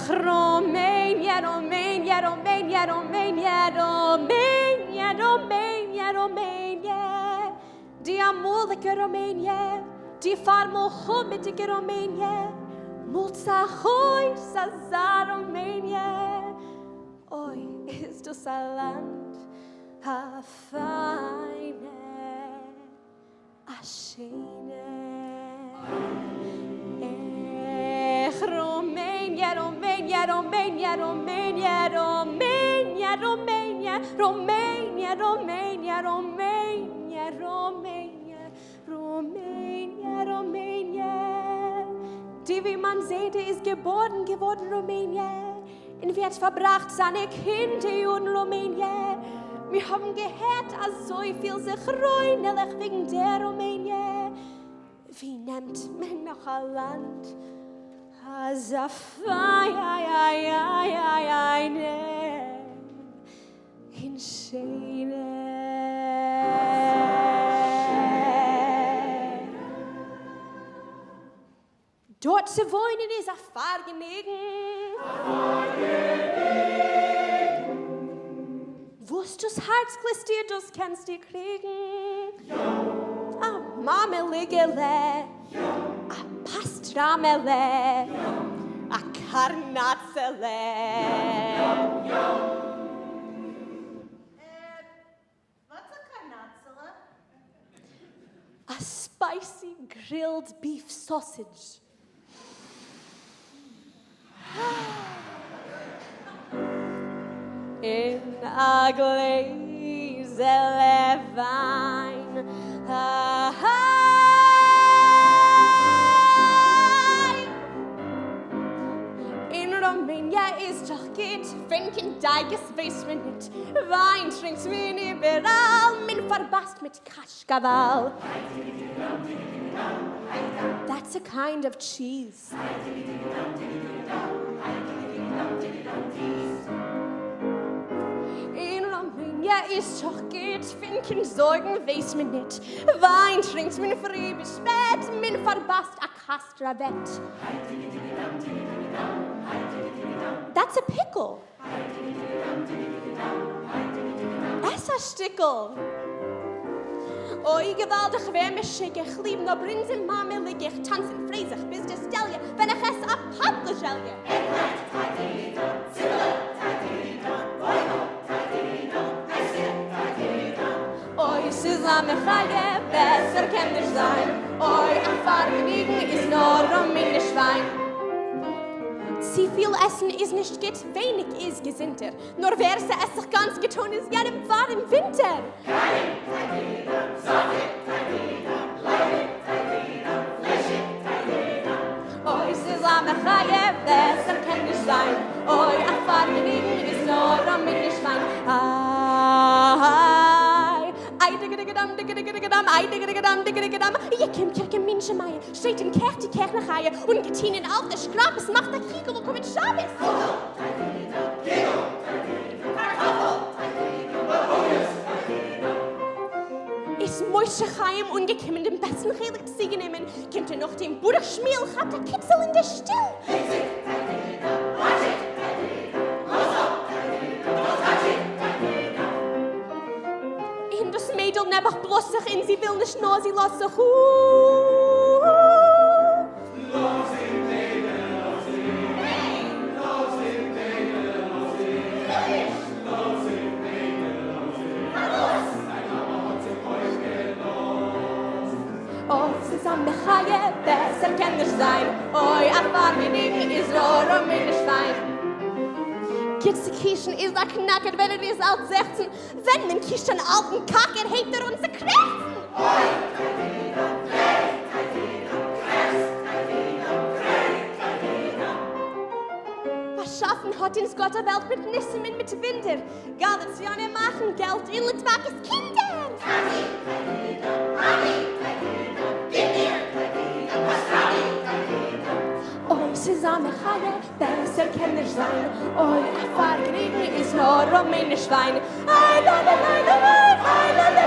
Romania, Romania, Romania, Romania, Romania, Romania, Romania. Die moeilijke Romania, die farmochomige Romania. Mulza gooi sa Romania. Oi, is dus een land, a fijne, a schöne. Romania, Romania, Romania, Romania, Romania, Romania, Romania, Romania, Romania, Romania, Romania, Romania. Die, wie man sieht, ist geboren geworden, Romania. Und wird verbracht seine Kinder in Romania. Wir haben gehört, als so viel sich reunelig wegen der Romania. Wie nennt man noch ein Land? Als a feine in Schöne. Dort zu wohnen ist ein Vergnügen. Wo's das Herz glistiert, das kannst du kriegen. A Marmeligele. A Pastramele. A Karnatzele. What's a Karnatzele? A spicy grilled beef sausage. In a glaze wine. In Romania ist doch geht, wenn kein Deiges weiß man nicht. Wein trinkt man überall, man verbasst mit Kaschkawal. That's a kind of cheese. In Romania ist doch geht, wenn kein Sorgen weiß man nicht. Wein trinkt man früh bis spät, man verbasst a Kastravett. That's a pickle. Esserstickel. Oi, gewaltig wärmeschick, ich lieb no brinsen marmelig, ich tanzen fräsig bis de stelje, wenn ich es ab Hauptgeschelje. Oi, zusammen feige, besser kann nicht sein. Oi, ein Vergnügen ist nur Romanisch Schwein. Zu viel Essen ist nicht geht, wenig ist gesinnter. Nur wer es sich ganz getun ist, ja im warmen Winter. Oi, zusammen feige, besser kann nicht sein. Oi, ein Vergnügen ist nur Romanisch Schwein. Je kim kirke minche Meier, steht in Kerch die Kerchnerreihe und getinen auf der Schraub, es macht der Kiko, wo kommt Schabes. Ist Moische Chaim und gekimmen den besten Heilig zu nehmen, kommt er noch den Bruder Schmiel, hat der Kitzel in der Still. Mädel nebach bloß sich in, sie will nicht nur, sie lässt sich Oh, zusammen Chaie, besser kann nicht sein. Oi, a Vergnügen ist nur Romanisch Wein. Kitze Kischen ist a Knacker, wenn ist alt 16. Wenn man kischt an alten Kacker, hebt uns a Kräften. Was schaffen hat ins Gotterwelt mit Nissemen mit Winter. Galizianer machen Geld in Litwakis Kinder. Zusammen Chaie, besser kann nicht sein. Oi, a Vergnügen ist nur Romanisch Wein. I love it, I love it, I love it.